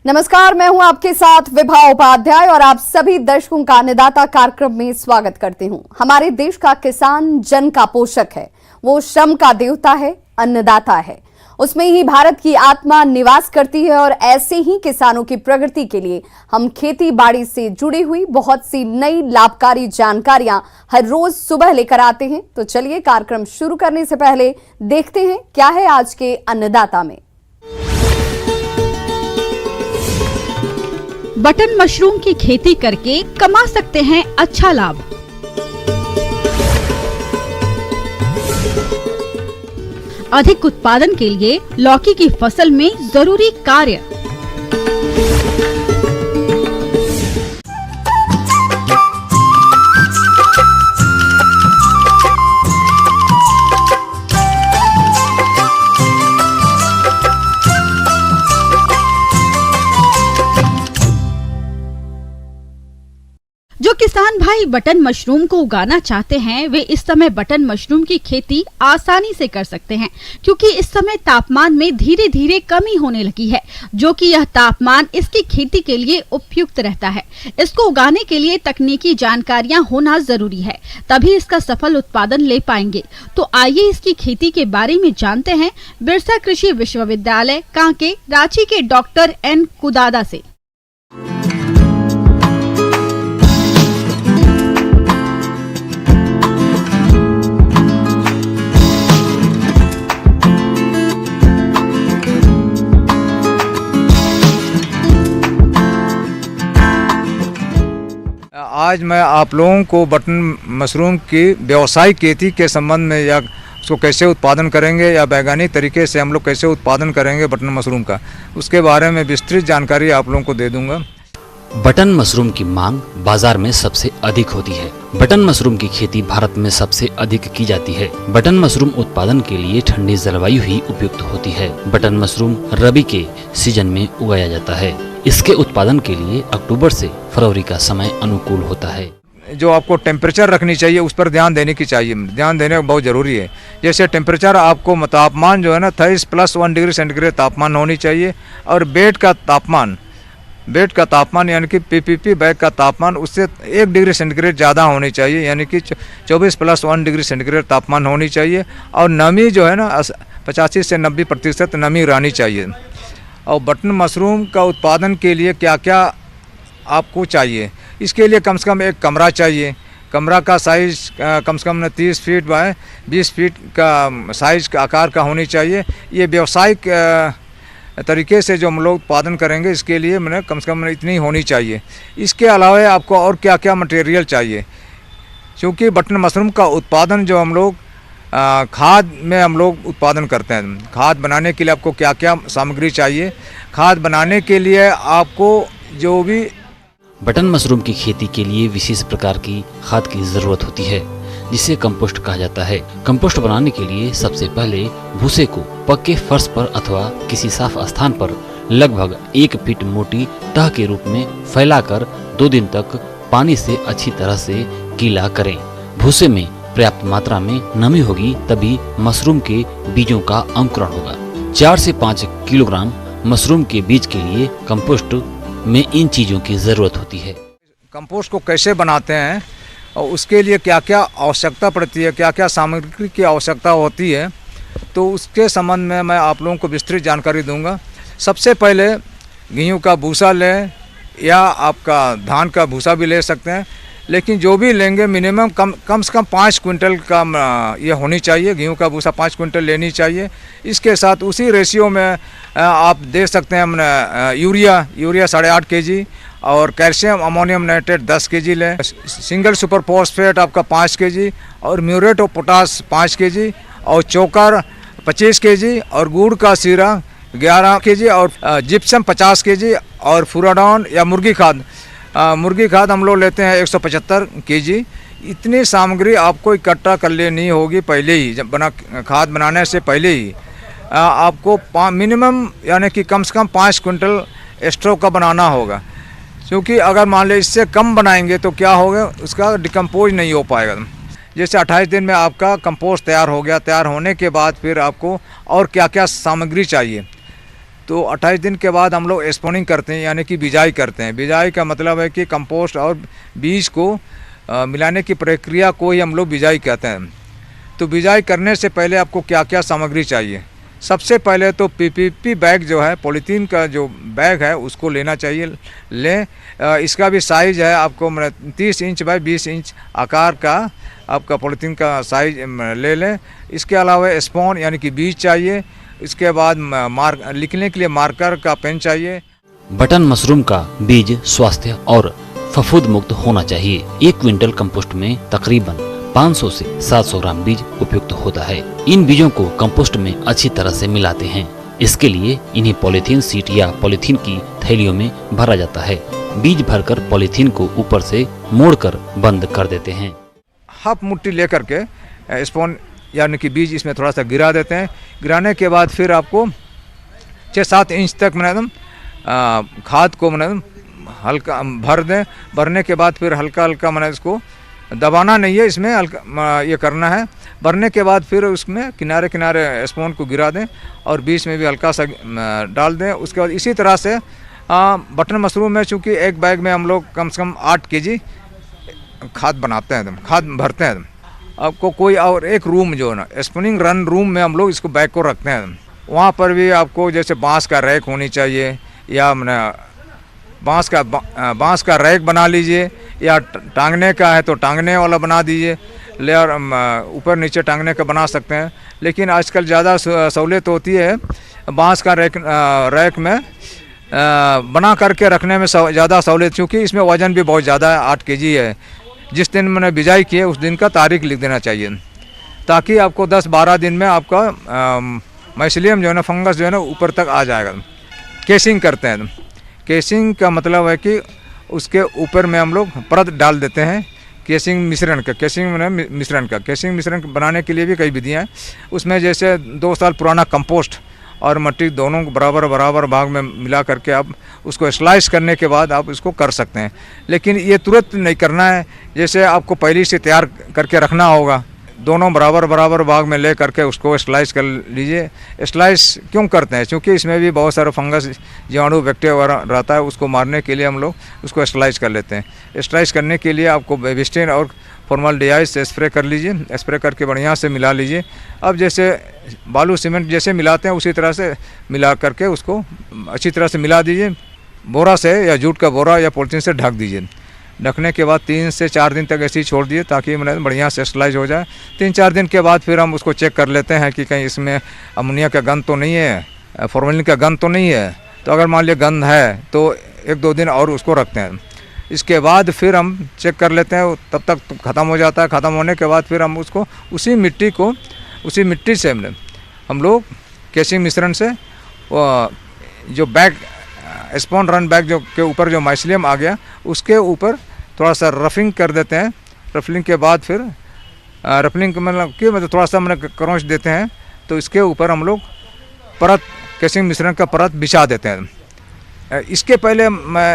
नमस्कार, मैं हूं आपके साथ विभा उपाध्याय और आप सभी दर्शकों का अन्नदाता कार्यक्रम में स्वागत करती हूं। हमारे देश का किसान जन का पोषक है, वो श्रम का देवता है, अन्नदाता है। उसमें ही भारत की आत्मा निवास करती है और ऐसे ही किसानों की प्रगति के लिए हम खेती बाड़ी से जुड़ी हुई बहुत सी नई लाभकारी जानकारियां हर रोज सुबह लेकर आते हैं। तो चलिए कार्यक्रम शुरू करने से पहले देखते हैं क्या है आज के अन्नदाता में। बटन मशरूम की खेती करके कमा सकते हैं अच्छा लाभ। अधिक उत्पादन के लिए लौकी की फसल में जरूरी कार्य। जो किसान भाई बटन मशरूम को उगाना चाहते हैं वे इस समय बटन मशरूम की खेती आसानी से कर सकते हैं, क्योंकि इस समय तापमान में धीरे धीरे कमी होने लगी है, जो कि यह तापमान इसकी खेती के लिए उपयुक्त रहता है। इसको उगाने के लिए तकनीकी जानकारियां होना जरूरी है, तभी इसका सफल उत्पादन ले पाएंगे। तो आइए इसकी खेती के बारे में जानते हैं बिरसा कृषि विश्वविद्यालय कांके रांची के डॉक्टर एन कुदादा से। आज मैं आप लोगों को बटन मशरूम की व्यावसायिक खेती के संबंध में या उसको कैसे उत्पादन करेंगे या वैज्ञानिक तरीके से हम लोग कैसे उत्पादन करेंगे बटन मशरूम का, उसके बारे में विस्तृत जानकारी आप लोगों को दे दूंगा। बटन मशरूम की मांग बाजार में सबसे अधिक होती है। बटन मशरूम की खेती भारत में सबसे अधिक की जाती है। बटन मशरूम उत्पादन के लिए ठंडी जलवायु ही उपयुक्त होती है। बटन मशरूम रबी के सीजन में उगाया जाता है। इसके उत्पादन के लिए अक्टूबर से फरवरी का समय अनुकूल होता है। जो आपको टेम्परेचर रखनी चाहिए उस पर ध्यान देने की चाहिए, ध्यान देने बहुत ज़रूरी है। जैसे टेम्परेचर आपको तापमान जो है ना 23+1 डिग्री सेंटीग्रेड तापमान होनी चाहिए, और बेड का तापमान यानी कि पीपीपी बैग का तापमान उससे 1 डिग्री सेंटीग्रेड ज़्यादा होनी चाहिए, यानी कि 24+1 डिग्री सेंटीग्रेड तापमान होनी चाहिए। और नमी जो है ना 85 से 90% नमी रहनी चाहिए। और बटन मशरूम का उत्पादन के लिए क्या क्या आपको चाहिए, इसके लिए कम से कम एक कमरा चाहिए। कमरा का साइज़ कम से कम 30 फीट बाय 20 फीट का साइज़ का आकार का होनी चाहिए। ये व्यावसायिक तरीके से जो हम लोग उत्पादन करेंगे इसके लिए मैंने कम से कम इतनी होनी चाहिए। इसके अलावा आपको और क्या क्या मटेरियल चाहिए, क्योंकि बटन मशरूम का उत्पादन जो हम लोग खाद में हम लोग उत्पादन करते हैं। खाद बनाने के लिए आपको क्या क्या सामग्री चाहिए, खाद बनाने के लिए आपको जो भी बटन मशरूम की खेती के लिए विशेष प्रकार की खाद की जरूरत होती है, जिसे कंपोस्ट कहा जाता है। कंपोस्ट बनाने के लिए सबसे पहले भूसे को पक्के फर्श पर अथवा किसी साफ स्थान पर लगभग 1 फीट मोटी तह के रूप में फैलाकर 2 दिन तक पानी से अच्छी तरह से गीला करें। भूसे में पर्याप्त मात्रा में नमी होगी तभी मशरूम के बीजों का अंकुरण होगा। 4 से 5 किलोग्राम मशरूम के बीज के लिए कंपोस्ट में इन चीजों की जरूरत होती है। कंपोस्ट को कैसे बनाते हैं और उसके लिए क्या क्या आवश्यकता पड़ती है, क्या क्या सामग्री की आवश्यकता होती है, तो उसके संबंध में मैं आप लोगों को विस्तृत जानकारी दूंगा। सबसे पहले गेहूं का भूसा लें या आपका धान का भूसा भी ले सकते हैं, लेकिन जो भी लेंगे मिनिमम कम से कम 5 क्विंटल का ये होनी चाहिए। गेहूं का भूसा 5 क्विंटल लेनी चाहिए। इसके साथ उसी रेशियो में आप दे सकते हैं यूरिया 8.5 kg और कैल्शियम अमोनियम नाइट्रेट 10 kg लें। सिंगल सुपर फॉस्फेट आपका 5 kg और म्यूरेट ऑफ पोटास 5 kg और चोकर 25 kg और गुड़ का सीरा 11 kg और जिप्सम 50 kg और फुराडॉन या मुर्गी खाद हम लोग लेते हैं 175 kg। इतनी सामग्री आपको इकट्ठा कर लेनी होगी पहले ही, जब खाद बनाने से पहले ही आपको मिनिमम यानी कि कम से कम 5 क्विंटल स्टॉक का बनाना होगा, क्योंकि अगर मान लीजिए इससे कम बनाएंगे तो क्या होगा, उसका डिकम्पोज नहीं हो पाएगा। जैसे 28 दिन में आपका कंपोस्ट तैयार हो गया, तैयार होने के बाद फिर आपको और क्या क्या सामग्री चाहिए। तो 28 दिन के बाद हम लोग स्पोनिंग करते हैं, यानी कि बिजाई करते हैं। बिजाई का मतलब है कि कंपोस्ट और बीज को मिलाने की प्रक्रिया को ही हम लोग बिजाई कहते हैं। तो बिजाई करने से पहले आपको क्या क्या सामग्री चाहिए? सबसे पहले तो पीपीपी बैग जो है, पॉलीथीन का जो बैग है उसको लेना चाहिए। लें, इसका भी साइज़ है आपको 30 इंच बाय 20 इंच आकार का आपका पॉलीथीन का साइज ले लें। इसके अलावा स्पोन यानी कि बीज चाहिए। इसके बाद लिखने के लिए मार्कर का पेन चाहिए। बटन मशरूम का बीज स्वास्थ्य और फफूंद मुक्त होना चाहिए। 1 क्विंटल कंपोस्ट में तकरीबन 500 से 700 ग्राम बीज उपयुक्त होता है। इन बीजों को कंपोस्ट में अच्छी तरह से मिलाते हैं। इसके लिए इन्हें पॉलीथीन शीट या पॉलीथीन की थैलियों में भरा जाता है। बीज भरकर पॉलीथीन को ऊपर से मोड़कर बंद कर देते हैं। हाफ मुट्ठी लेकर के स्पोन यानी कि बीज इसमें थोड़ा सा गिरा देते हैं। गिराने के बाद फिर आपको 6-7 इंच तक खाद को हल्का भर दें। भरने के बाद फिर हल्का हल्का इसको दबाना नहीं है, इसमें हल्का ये करना है। भरने के बाद फिर उसमें किनारे किनारे स्पून को गिरा दें और बीच में भी हल्का सा डाल दें। उसके बाद इसी तरह से बटन मशरूम में चूँकि एक बैग में हम लोग कम से कम 8 kg खाद बनाते हैं, खाद भरते हैं। आपको कोई और एक रूम जो है ना, स्पूनिंग रन रूम में हम लोग इसको बैग को रखते हैं। वहाँ पर भी आपको जैसे बांस का रैक होनी चाहिए, या बांस का रैक बना लीजिए, या टांगने का है तो टांगने वाला बना दीजिए। लेयर ऊपर नीचे टांगने का बना सकते हैं। लेकिन आजकल ज़्यादा सहूलियत होती है बांस का रैक में बना करके रखने में ज़्यादा सहूलियत, क्योंकि इसमें वज़न भी बहुत ज़्यादा है, 8 kg है। जिस दिन मैंने बिजाई की है उस दिन का तारीख लिख देना चाहिए, ताकि आपको 10-12 दिन में आपका माइसीलियम जो है ना, फंगस जो है ना ऊपर तक आ जाएगा। केसिंग करते हैं। केसिंग का मतलब है कि उसके ऊपर में हम लोग परत डाल देते हैं केसिंग मिश्रण का। केसिंग मिश्रण बनाने के लिए भी कई विधियाँ हैं। उसमें जैसे 2 साल पुराना कंपोस्ट और मिट्टी दोनों को बराबर भाग में मिला करके आप उसको स्लाइस करने के बाद आप इसको कर सकते हैं। लेकिन ये तुरंत नहीं करना है, जैसे आपको पहले से तैयार करके रखना होगा। दोनों बराबर भाग में ले करके उसको स्लाइस कर लीजिए। स्लाइस क्यों करते हैं? क्योंकि इसमें भी बहुत सारा फंगस, जीवाणु, बैक्टीरिया वगैरह रहता है, उसको मारने के लिए हम लोग उसको स्लाइस कर लेते हैं। स्लाइस करने के लिए आपको बेबिस्टिन और फॉर्मल्डिहाइड से स्प्रे कर लीजिए। स्प्रे करके बढ़िया से मिला लीजिए। अब जैसे बालू सीमेंट जैसे मिलाते हैं उसी तरह से मिला करके उसको अच्छी तरह से मिला दीजिए। बोरा से या जूट का बोरा या पॉलीथीन से ढक दीजिए। ढकने के बाद 3 से 4 दिन तक ऐसे ही छोड़ दिए, ताकि बढ़िया से स्लाइज हो जाए। 3-4 दिन के बाद फिर हम उसको चेक कर लेते हैं कि कहीं इसमें अमोनिया का गंध तो नहीं है, फॉर्मेलिन का गंध तो नहीं है। तो अगर मान लिया गंध है तो 1-2 दिन और उसको रखते हैं। इसके बाद फिर हम चेक कर लेते हैं, तब तक तो ख़त्म हो जाता है। ख़त्म होने के बाद फिर हम उसको उसी मिट्टी से हम लोग केसिंग मिश्रण से जो बैग स्पोन रन बैग जो के ऊपर जो माइसीलियम आ गया उसके ऊपर थोड़ा सा रफिंग कर देते हैं। रफलिंग के बाद फिर रफलिंग मतलब थोड़ा सा क्रॉच देते हैं। तो इसके ऊपर हम लोग परत केसिंग मिश्रण का परत बिछा देते हैं। इसके पहले मैं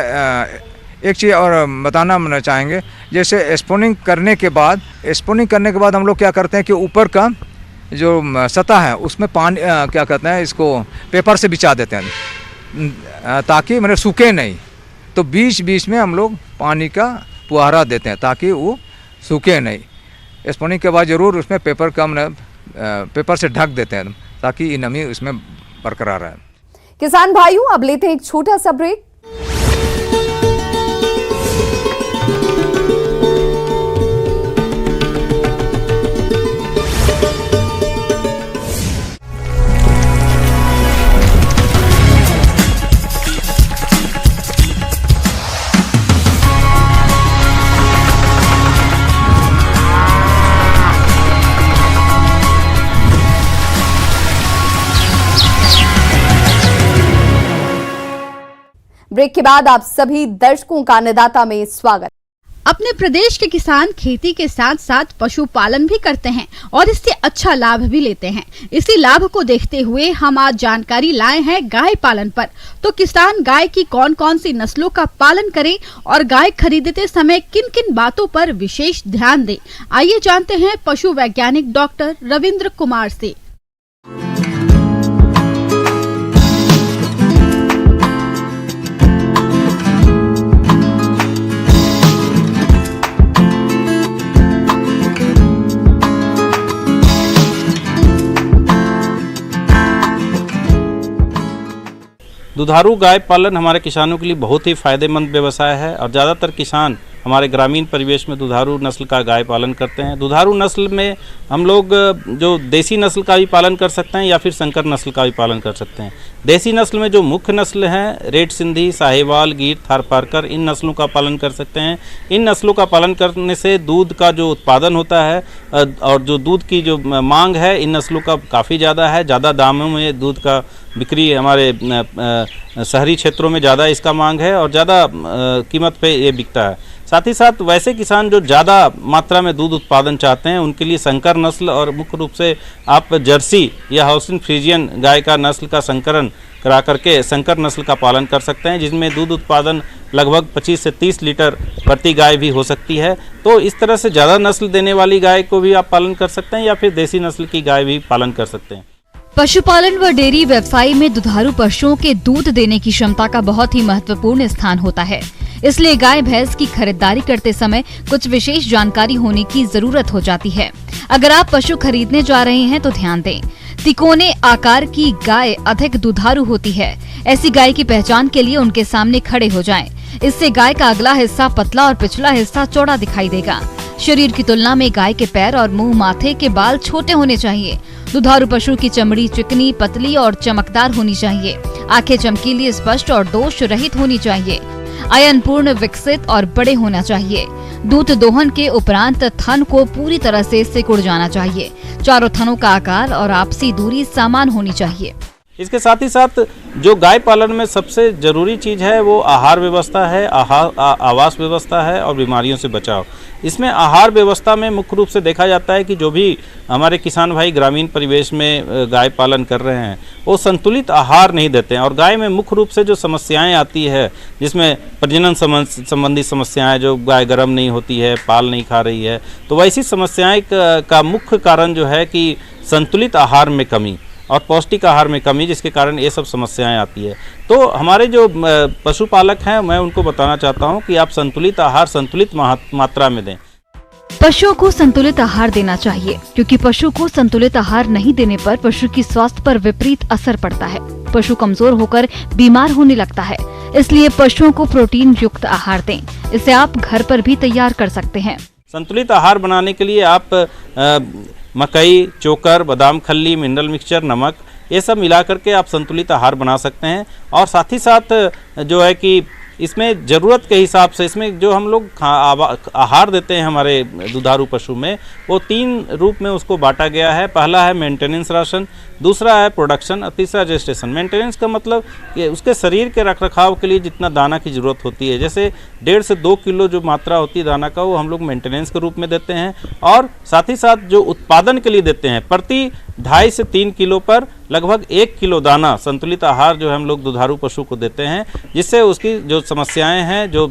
एक चीज़ और बताना चाहेंगे। जैसे स्पोनिंग करने के बाद हम लोग क्या करते हैं कि ऊपर का जो सतह है उसमें पानी क्या कहते हैं इसको पेपर से बिछा देते हैं, ताकि सूखे नहीं। तो बीच में हम लोग पानी का फुहारा देते हैं ताकि वो सूखे नहीं। स्पोनिंग के बाद ज़रूर उसमें पेपर से ढक देते हैं ताकि नमी उसमें बरकरार रहे। किसान भाइयों, अब लेते हैं एक छोटा सा ब्रेक। ब्रेक के बाद आप सभी दर्शकों का अन्नदाता में स्वागत। अपने प्रदेश के किसान खेती के साथ साथ पशुपालन भी करते हैं और इससे अच्छा लाभ भी लेते हैं। इसी लाभ को देखते हुए हम आज जानकारी लाए हैं गाय पालन पर। तो किसान गाय की कौन कौन सी नस्लों का पालन करें और गाय खरीदते समय किन किन बातों पर विशेष ध्यान दें, आइए जानते हैं पशु वैज्ञानिक डॉक्टर रविंद्र कुमार से। दुधारू गाय पालन हमारे किसानों के लिए बहुत ही फायदेमंद व्यवसाय है और ज़्यादातर किसान हमारे ग्रामीण परिवेश में दुधारू नस्ल का गाय पालन करते हैं। दुधारू नस्ल में हम लोग जो देसी नस्ल का भी पालन कर सकते हैं या फिर संकर नस्ल का भी पालन कर सकते हैं। देसी नस्ल में जो मुख्य नस्ल हैं रेड सिंधी, साहिवाल, गिर, थारपारकर, इन नस्लों का पालन कर सकते हैं। इन नस्लों का पालन करने से दूध का जो उत्पादन होता है और जो दूध की जो मांग है इन नस्लों का काफ़ी ज़्यादा है। ज़्यादा दामों में दूध का बिक्री हमारे शहरी क्षेत्रों में ज़्यादा इसका मांग है और ज़्यादा कीमत पे ये बिकता है। साथ ही साथ वैसे किसान जो ज़्यादा मात्रा में दूध उत्पादन चाहते हैं उनके लिए संकर नस्ल और मुख्य रूप से आप जर्सी या हॉल्स्टीन फ्रीजियन गाय का नस्ल का संकरण करा करके संकर नस्ल का पालन कर सकते हैं, जिसमें दूध उत्पादन लगभग 25 से 30 लीटर प्रति गाय भी हो सकती है। तो इस तरह से ज़्यादा नस्ल देने वाली गाय को भी आप पालन कर सकते हैं या फिर देसी नस्ल की गाय भी पालन कर सकते हैं। पशुपालन व डेयरी व्यवसाय में दुधारू पशुओं के दूध देने की क्षमता का बहुत ही महत्वपूर्ण स्थान होता है। इसलिए गाय भैंस की खरीदारी करते समय कुछ विशेष जानकारी होने की जरूरत हो जाती है। अगर आप पशु खरीदने जा रहे हैं तो ध्यान दें, तिकोने आकार की गाय अधिक दुधारू होती है। ऐसी गाय की पहचान के लिए उनके सामने खड़े हो जाएं। इससे गाय का अगला हिस्सा पतला और पिछला हिस्सा चौड़ा दिखाई देगा। शरीर की तुलना में गाय के पैर और मुंह, माथे के बाल छोटे होने चाहिए। दुधारू पशु की चमड़ी चिकनी, पतली और चमकदार होनी चाहिए। आंखें चमकीली, स्पष्ट और दोष रहित होनी चाहिए। आयन पूर्ण, विकसित और बड़े होना चाहिए। दूध दोहन के उपरांत थन को पूरी तरह से सिकुड़ जाना चाहिए। चारों थनों का आकार और आपसी दूरी समान होनी चाहिए। इसके साथ ही साथ जो गाय पालन में सबसे ज़रूरी चीज़ है वो आहार व्यवस्था है, आवास व्यवस्था है और बीमारियों से बचाव। इसमें आहार व्यवस्था में मुख्य रूप से देखा जाता है कि जो भी हमारे किसान भाई ग्रामीण परिवेश में गाय पालन कर रहे हैं वो संतुलित आहार नहीं देते हैं और गाय में मुख्य रूप से जो समस्याएं आती है जिसमें प्रजनन संबंधी समस्याएं, जो गाय गर्म नहीं होती है, पाल नहीं खा रही है, तो वैसी समस्याएं का मुख्य कारण जो है कि संतुलित आहार में कमी और पौष्टिक आहार में कमी, जिसके कारण ये सब समस्याएं आती है। तो हमारे जो पशुपालक हैं मैं उनको बताना चाहता हूं कि आप संतुलित आहार संतुलित मात्रा में दें। पशुओं को संतुलित आहार देना चाहिए क्योंकि पशु को संतुलित आहार नहीं देने पर पशु की स्वास्थ्य पर विपरीत असर पड़ता है। पशु कमजोर होकर बीमार होने लगता है। इसलिए पशुओं को प्रोटीन युक्त आहार दें। इसे आप घर पर भी तैयार कर सकते हैं। संतुलित आहार बनाने के लिए आप मकई, चोकर, बादाम खल्ली, मिनरल मिक्सचर, नमक, ये सब मिला करके आप संतुलित आहार बना सकते हैं। और साथ ही साथ जो है कि इसमें ज़रूरत के हिसाब से इसमें जो हम लोग आहार देते हैं हमारे दुधारू पशु में वो 3 रूप में उसको बांटा गया है। पहला है मेंटेनेंस राशन, दूसरा है प्रोडक्शन और तीसरा जेस्टेशन। मेंटेनेंस का मतलब कि उसके शरीर के रखरखाव के लिए जितना दाना की ज़रूरत होती है, जैसे 1.5 से 2 किलो जो मात्रा होती है दाना का, वो हम लोग मेंटेनेंस के रूप में देते हैं। और साथ ही साथ जो उत्पादन के लिए देते हैं, प्रति 2.5 से 3 किलो पर लगभग 1 किलो दाना संतुलित आहार जो हम लोग दुधारू पशु को देते हैं, जिससे उसकी जो समस्याएं हैं, जो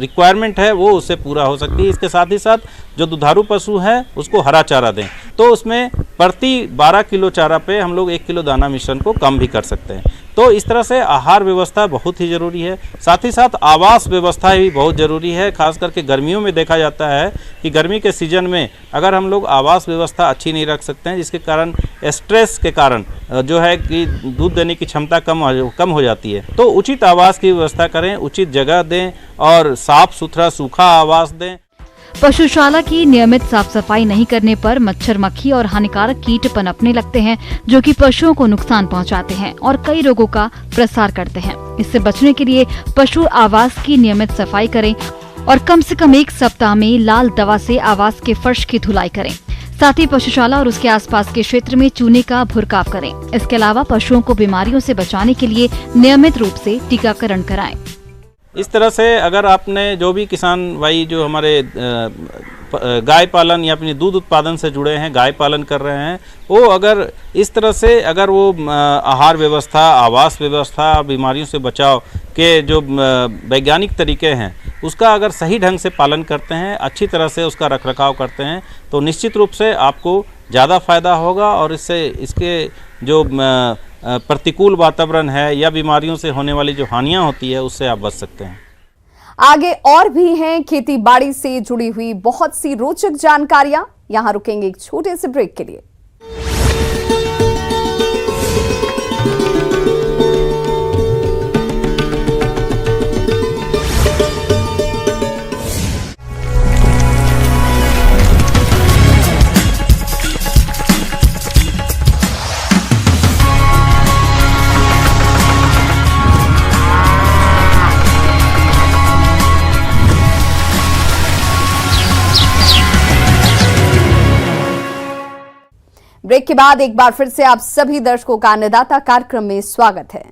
रिक्वायरमेंट है वो उससे पूरा हो सकती है। इसके साथ ही साथ जो दुधारू पशु है उसको हरा चारा दें, तो उसमें प्रति 12 किलो चारा पे हम लोग 1 किलो दाना मिश्रण को कम भी कर सकते हैं। तो इस तरह से आहार व्यवस्था बहुत ही ज़रूरी है। साथ ही साथ आवास व्यवस्था भी बहुत ज़रूरी है। खास करके गर्मियों में देखा जाता है कि गर्मी के सीजन में अगर हम लोग आवास व्यवस्था अच्छी नहीं रख सकते हैं, जिसके कारण स्ट्रेस के कारण जो है कि दूध देने की क्षमता कम हो जाती है, तो उचित आवास की व्यवस्था करें, उचित जगह दें और साफ सुथरा सूखा आवास दें। पशुशाला की नियमित साफ सफाई नहीं करने पर मच्छर, मक्खी और हानिकारक कीट पनपने लगते हैं जो कि पशुओं को नुकसान पहुंचाते हैं और कई रोगों का प्रसार करते हैं। इससे बचने के लिए पशु आवास की नियमित सफाई करें और कम से कम 1 सप्ताह में लाल दवा से आवास के फर्श की धुलाई करें। साथ ही पशुशाला और उसके आसपास के क्षेत्र में चूने का भुरकाव करें। इसके अलावा पशुओं को बीमारियों से बचाने के लिए नियमित रूप से टीकाकरण कराएं। इस तरह से अगर आपने जो भी किसान भाई जो हमारे गाय पालन या अपनी दूध उत्पादन से जुड़े हैं, गाय पालन कर रहे हैं, वो अगर इस तरह से अगर वो आहार व्यवस्था, आवास व्यवस्था, बीमारियों से बचाव के जो वैज्ञानिक तरीके हैं उसका अगर सही ढंग से पालन करते हैं, अच्छी तरह से उसका रखरखाव करते हैं, तो निश्चित रूप से आपको ज़्यादा फायदा होगा और इससे इसके जो प्रतिकूल वातावरण है या बीमारियों से होने वाली जो हानियां होती है उससे आप बच सकते हैं। आगे और भी हैं खेती बाड़ी से जुड़ी हुई बहुत सी रोचक जानकारियां। यहां रुकेंगे एक छोटे से ब्रेक के लिए। ब्रेक के बाद एक बार फिर से आप सभी दर्शकों का अन्नदाता कार्यक्रम में स्वागत है।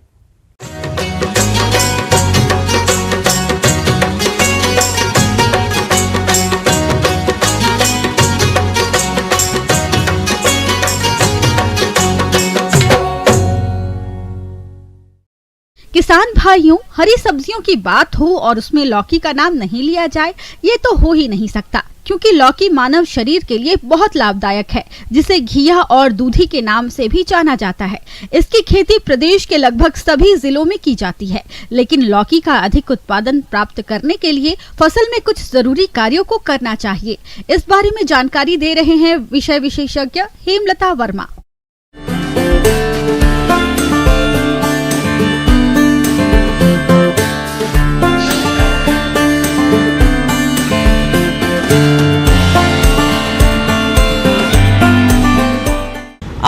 किसान भाइयों, हरी सब्जियों की बात हो और उसमें लौकी का नाम नहीं लिया जाए, ये तो हो ही नहीं सकता, क्योंकि लौकी मानव शरीर के लिए बहुत लाभदायक है, जिसे घिया और दूधी के नाम से भी जाना जाता है। इसकी खेती प्रदेश के लगभग सभी जिलों में की जाती है, लेकिन लौकी का अधिक उत्पादन प्राप्त करने के लिए फसल में कुछ जरूरी कार्यों को करना चाहिए। इस बारे में जानकारी दे रहे हैं विषय विशेषज्ञ हेमलता वर्मा।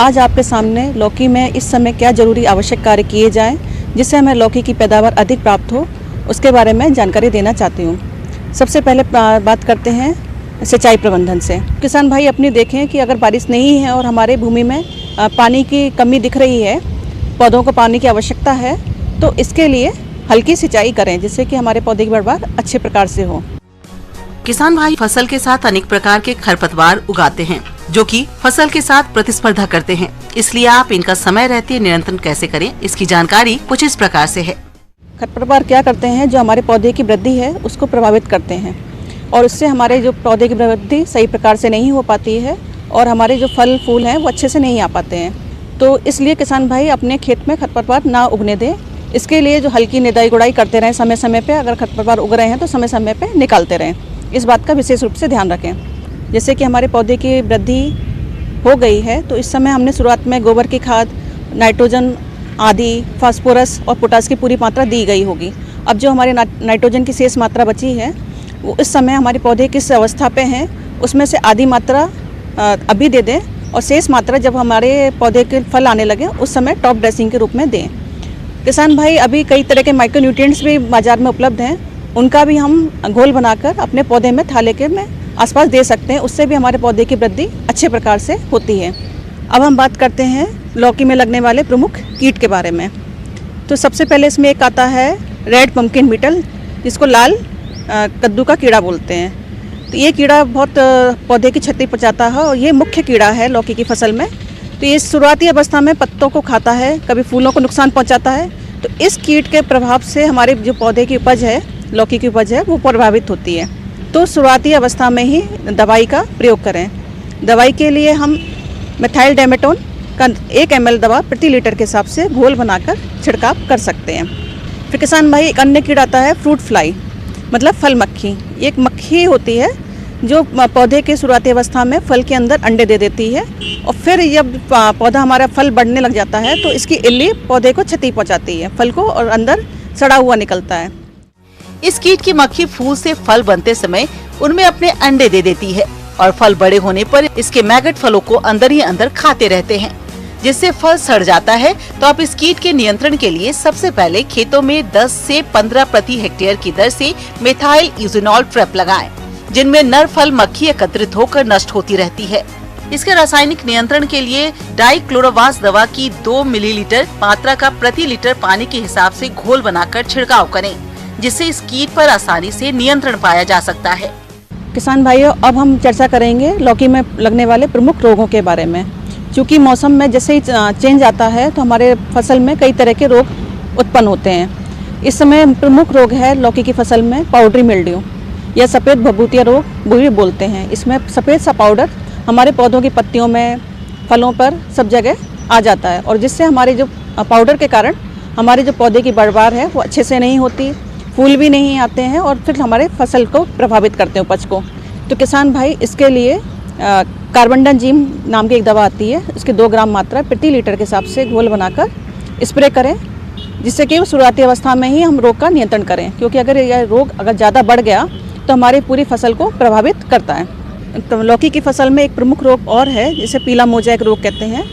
आज आपके सामने लौकी में इस समय क्या जरूरी आवश्यक कार्य किए जाएं जिससे हमें लौकी की पैदावार अधिक प्राप्त हो, उसके बारे में जानकारी देना चाहती हूँ। सबसे पहले बात करते हैं सिंचाई प्रबंधन से। किसान भाई अपनी देखें कि अगर बारिश नहीं है और हमारे भूमि में पानी की कमी दिख रही है, पौधों को पानी की आवश्यकता है, तो इसके लिए हल्की सिंचाई करें जिससे कि हमारे पौधे की बढ़वार अच्छे प्रकार से हो। किसान भाई फसल के साथ अनेक प्रकार के खरपतवार उगाते हैं जो कि फसल के साथ प्रतिस्पर्धा करते हैं, इसलिए आप इनका समय रहते नियंत्रण कैसे करें, इसकी जानकारी कुछ इस प्रकार से है। खरपतवार क्या करते हैं, जो हमारे पौधे की वृद्धि है उसको प्रभावित करते हैं और उससे हमारे जो पौधे की वृद्धि सही प्रकार से नहीं हो पाती है और हमारे जो फल फूल हैं वो अच्छे से नहीं आ पाते हैं। तो इसलिए किसान भाई अपने खेत में खरपतवार ना उगने दें। इसके लिए जो हल्की निदाई गुड़ाई करते रहें समय समय पे। अगर खरपतवार उग रहे हैं तो समय समय पे निकालते रहें, इस बात का विशेष रूप से ध्यान रखें। जैसे कि हमारे पौधे की वृद्धि हो गई है तो इस समय हमने शुरुआत में गोबर की खाद, नाइट्रोजन आदि, फास्फोरस और पोटास की पूरी मात्रा दी गई होगी। अब जो हमारी नाइट्रोजन की शेष मात्रा बची है वो इस समय हमारे पौधे किस अवस्था पे हैं उसमें से आधी मात्रा अभी दे दें और शेष मात्रा जब हमारे पौधे के फल आने लगे उस समय टॉप ड्रेसिंग के रूप में दें। किसान भाई अभी कई तरह के माइक्रोन्यूट्रिएंट्स भी बाजार में उपलब्ध हैं, उनका भी हम घोल बनाकर अपने पौधे में थाले के में आसपास दे सकते हैं, उससे भी हमारे पौधे की वृद्धि अच्छे प्रकार से होती है। अब हम बात करते हैं लौकी में लगने वाले प्रमुख कीट के बारे में। तो सबसे पहले इसमें एक आता है रेड पम्पकिन बीटल, जिसको लाल कद्दू का कीड़ा बोलते हैं। तो ये कीड़ा बहुत पौधे की क्षति पहुंचाता है और ये मुख्य कीड़ा है लौकी की फसल में। तो ये शुरुआती अवस्था में पत्तों को खाता है, कभी फूलों को नुकसान पहुँचाता है। तो इस कीट के प्रभाव से हमारे जो पौधे की उपज है, लौकी की उपज है, वो प्रभावित होती है। तो शुरुआती अवस्था में ही दवाई का प्रयोग करें। दवाई के लिए हम मिथाइल डाइमेटोन का 1 ml दवा प्रति लीटर के हिसाब से घोल बनाकर छिड़काव कर सकते हैं। फिर किसान भाई एक अन्य कीड़ा आता है फ्रूट फ्लाई, मतलब फल मक्खी। एक मक्खी होती है जो पौधे के शुरुआती अवस्था में फल के अंदर अंडे दे देती है और फिर जब पौधा हमारा फल बढ़ने लग जाता है तो इसकी इल्ली पौधे को क्षति पहुँचाती है, फल को, और अंदर सड़ा हुआ निकलता है। इस कीट की मक्खी फूल से फल बनते समय उनमें अपने अंडे दे देती है और फल बड़े होने पर इसके मैगट फलों को अंदर ही अंदर खाते रहते हैं, जिससे फल सड़ जाता है। तो आप इस कीट के नियंत्रण के लिए सबसे पहले खेतों में 10 से 15 प्रति हेक्टेयर की दर से मेथाइल यूजिनॉल ट्रैप लगाएं, जिनमें नर फल मक्खी एकत्रित होकर नष्ट होती रहती है। इसके रासायनिक नियंत्रण के लिए डाइक्लोरोवास दवा की 2 मिलीलीटर मात्रा का प्रति लीटर पानी के हिसाब से घोल बनाकर छिड़काव करें, जिससे इस कीट पर आसानी से नियंत्रण पाया जा सकता है। किसान भाइयों, अब हम चर्चा करेंगे लौकी में लगने वाले प्रमुख रोगों के बारे में। क्योंकि मौसम में जैसे ही चेंज आता है तो हमारे फसल में कई तरह के रोग उत्पन्न होते हैं। इस समय प्रमुख रोग है लौकी की फसल में पाउडरी मिल्ड्यू या सफ़ेद भभूतिया रोग भी बोलते हैं। इसमें सफ़ेद सा पाउडर हमारे पौधों की पत्तियों में, फलों पर, सब जगह आ जाता है और जिससे हमारे जो पाउडर के कारण हमारे जो पौधे की बढ़वार है वो अच्छे से नहीं होती, फूल भी नहीं आते हैं और फिर हमारे फसल को प्रभावित करते हैं, उपज को। तो किसान भाई इसके लिए कार्बेंडाजिम नाम की एक दवा आती है, इसकी 2 ग्राम मात्रा प्रति लीटर के हिसाब से घोल बनाकर स्प्रे करें, जिससे कि शुरुआती अवस्था में ही हम रोग का नियंत्रण करें। क्योंकि अगर यह रोग ज़्यादा बढ़ गया तो हमारी पूरी फसल को प्रभावित करता है। तो लौकी की फसल में एक प्रमुख रोग और है जिसे पीला मोज़ेक रोग कहते हैं।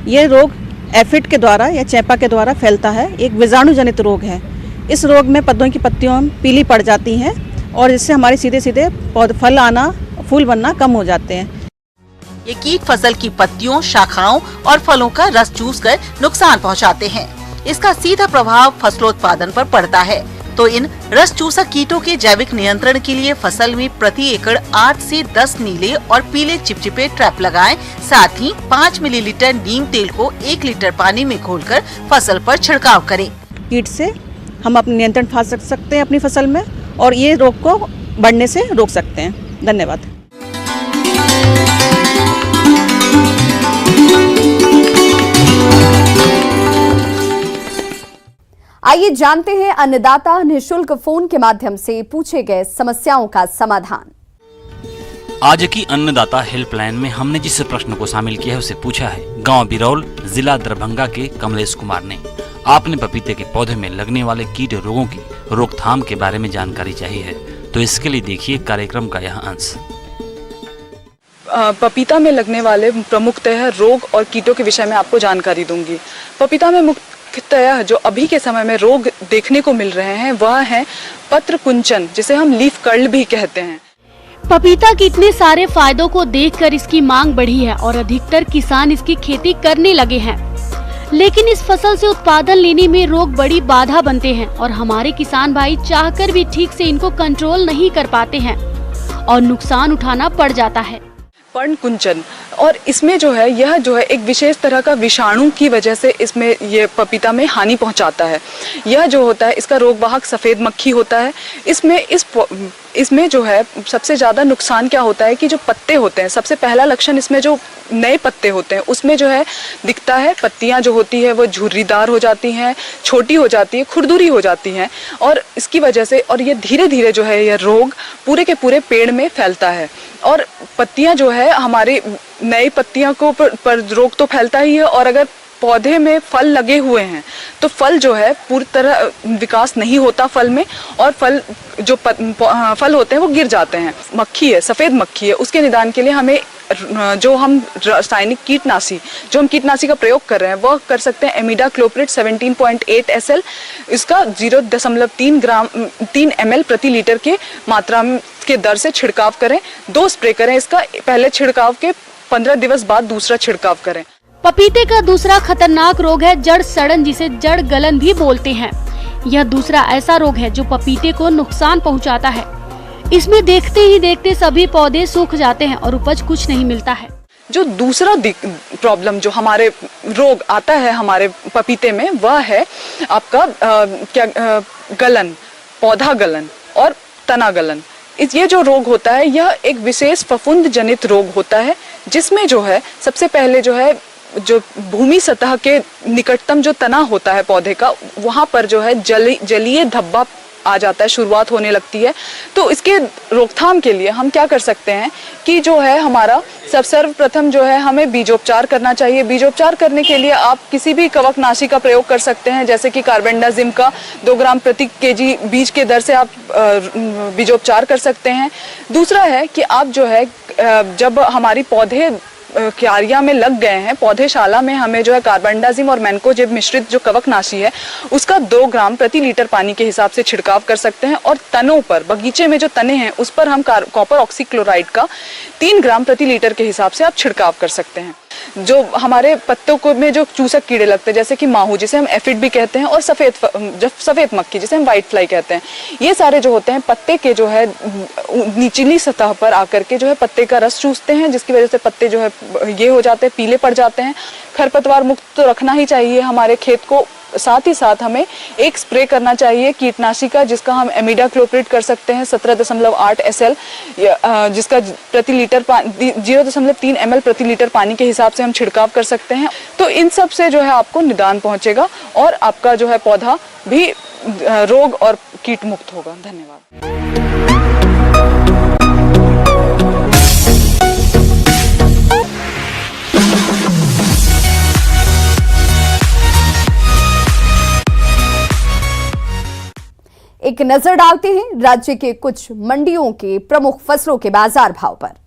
ये रोग एफिड के द्वारा या चैपा के द्वारा फैलता है, एक विषाणुजनित रोग है। इस रोग में पौधों की पत्तियों पीली पड़ जाती हैं और इससे हमारे सीधे सीधे फल आना, फूल बनना कम हो जाते हैं। ये कीट फसल की पत्तियों, शाखाओं और फलों का रस चूसकर नुकसान पहुंचाते हैं। इसका सीधा प्रभाव फसलोत्पादन पर पड़ता है। तो इन रस चूसक कीटों के जैविक नियंत्रण के लिए फसल में प्रति एकड़ 8 से 10 नीले और पीले चिपचिपे ट्रैप लगाएं। साथ ही 5 मिलीलीटर नीम तेल को 1 लीटर पानी में घोलकर फसल पर छिड़काव करें। कीट से हम अपना नियंत्रण पा सकते हैं अपनी फसल में और ये रोग को बढ़ने से रोक सकते हैं। धन्यवाद। आइए जानते हैं अन्नदाता निःशुल्क फोन के माध्यम से पूछे गए समस्याओं का समाधान। आज की अन्नदाता हेल्पलाइन में हमने जिस प्रश्न को शामिल किया है उसे पूछा है गांव बिरौल, जिला दरभंगा के कमलेश कुमार ने। आपने पपीते के पौधे में लगने वाले कीट रोगों की रोकथाम के बारे में जानकारी चाहिए है, तो इसके लिए देखिए कार्यक्रम का यह अंश। पपीता में लगने वाले प्रमुखतः रोग और कीटों के विषय में आपको जानकारी दूंगी। पपीता में मुख्यतः जो अभी के समय में रोग देखने को मिल रहे हैं वह है पत्र कुंचन, जिसे हम लीफ कर्ल भी कहते हैं। पपीता के इतने सारे फायदों को देखकर इसकी मांग बढ़ी है और अधिकतर किसान इसकी खेती करने लगे हैं, लेकिन इस फसल से उत्पादन लेने में रोग बड़ी बाधा बनते हैं और हमारे किसान भाई चाहकर भी ठीक से इनको कंट्रोल नहीं कर पाते हैं और नुकसान उठाना पड़ जाता है। पर्ण कुंचन, और इसमें जो है यह जो है एक विशेष तरह का विषाणु की वजह से इसमें ये पपीता में हानि पहुंचाता है। यह जो होता है इसका रोगवाहक सफ़ेद मक्खी होता है। इसमें जो है सबसे ज़्यादा नुकसान क्या होता है कि जो पत्ते होते हैं, सबसे पहला लक्षण इसमें जो नए पत्ते होते हैं उसमें जो है दिखता है, पत्तियां जो होती है वो झुर्रीदार हो जाती हैं, छोटी हो जाती है, खुरदुरी हो जाती हैं और इसकी वजह से और ये धीरे धीरे जो है यह रोग पूरे के पूरे पेड़ में फैलता है और पत्तियां जो है हमारी नई पत्तियां को पर रोग तो फैलता ही है और अगर पौधे में फल लगे हुए हैं तो फल जो है पूरी तरह विकास नहीं होता फल में और फल जो फल होते हैं वो गिर जाते हैं। मक्खी है, सफ़ेद मक्खी है, उसके निदान के लिए हमें जो हम रासायनिक कीटनाशी का प्रयोग कर रहे हैं वह कर सकते हैं एमिडाक्लोप्रिड 17.8 SL। इसका 0.3 ml प्रति लीटर के मात्रा के दर से छिड़काव करें। 2 स्प्रे करें इसका, पहले छिड़काव के 15 दिवस बाद दूसरा छिड़काव करें। पपीते का दूसरा खतरनाक रोग है जड़ सड़न, जिसे जड़ गलन भी बोलते हैं। यह दूसरा ऐसा रोग है जो पपीते को नुकसान पहुंचाता है। इसमें देखते ही देखते सभी पौधे सूख जाते हैं और उपज कुछ नहीं मिलता है। जो दूसरा प्रॉब्लम जो हमारे रोग आता है हमारे पपीते में वह है आपका गलन, पौधा गलन और तना गलन। ये जो रोग होता है यह एक विशेष फफूंद जनित रोग होता है जिसमें जो है सबसे पहले जो है जो भूमि सतह के निकटतम जो तना होता है पौधे का वहाँ पर जो है जलीय धब्बा आ जाता है, शुरुआत होने लगती है। तो इसके रोकथाम के लिए हम क्या कर सकते हैं कि जो है हमारा सर्वप्रथम जो है हमें बीजोपचार करना चाहिए। बीजोपचार करने के लिए आप किसी भी कवकनाशी का प्रयोग कर सकते हैं, जैसे कि कार्बेंडाजिम का 2 ग्राम प्रति केजी बीज के दर से आप बीजोपचार कर सकते हैं। दूसरा है कि आप जो है जब हमारी पौधे क्यारियां में लग गए हैं, पौधेशाला में हमें जो है कार्बेंडाजिम और मैनकोजेब मिश्रित जो कवकनाशी है उसका 2 ग्राम प्रति लीटर पानी के हिसाब से छिड़काव कर सकते हैं और तनों पर, बगीचे में जो तने हैं उस पर हम कॉपर ऑक्सीक्लोराइड का 3 ग्राम प्रति लीटर के हिसाब से आप छिड़काव कर सकते हैं। जो हमारे पत्तों को में जो चूसक कीड़े लगते हैं जैसे कि माहू, जिसे हम एफिड भी कहते हैं, और सफ़ेद मक्खी जिसे हम व्हाइट फ्लाई कहते हैं, ये सारे जो होते हैं पत्ते के जो है निचली सतह पर आकर के जो है पत्ते का रस चूसते हैं, जिसकी वजह से पत्ते जो है ये हो जाते हैं, पीले पड़ जाते हैं। खरपतवार मुक्त तो रखना ही चाहिए हमारे खेत को। साथ ही साथ हमें एक स्प्रे करना चाहिए कीटनाशी का, जिसका हम एमिडाक्लोप्रिड कर सकते हैं 17.8 SL, जिसका प्रति लीटर 0.3 ml प्रति लीटर पानी के हिसाब से हम छिड़काव कर सकते हैं। तो इन सब से जो है आपको निदान पहुंचेगा और आपका जो है पौधा भी रोग और कीट मुक्त होगा। धन्यवाद। एक नजर डालते हैं राज्य के कुछ मंडियों के प्रमुख फसलों के बाजार भाव पर।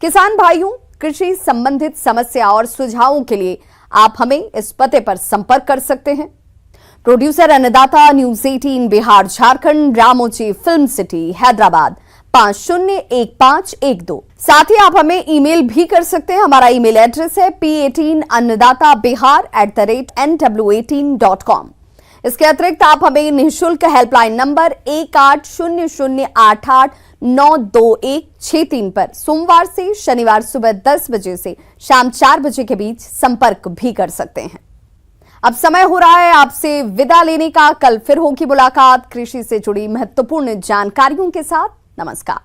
किसान भाइयों, कृषि संबंधित समस्या और सुझावों के लिए आप हमें इस पते पर संपर्क कर सकते हैं। Producer Annadata, news 18 Bihar Jharkhand, Ramoji film city Hyderabad 501512। साथ ही आप हमें ईमेल भी कर सकते हैं। हमारा ईमेल एड्रेस है p18annadatabihar@nw18.com। इसके अतिरिक्त आप हमें निःशुल्क हेल्पलाइन नंबर 1800889216 पर सोमवार से शनिवार सुबह 10 बजे से शाम 4 बजे के बीच संपर्क भी कर सकते हैं। अब समय हो रहा है आपसे विदा लेने का। कल फिर होगी मुलाकात कृषि से जुड़ी महत्वपूर्ण जानकारियों के साथ। नमस्कार।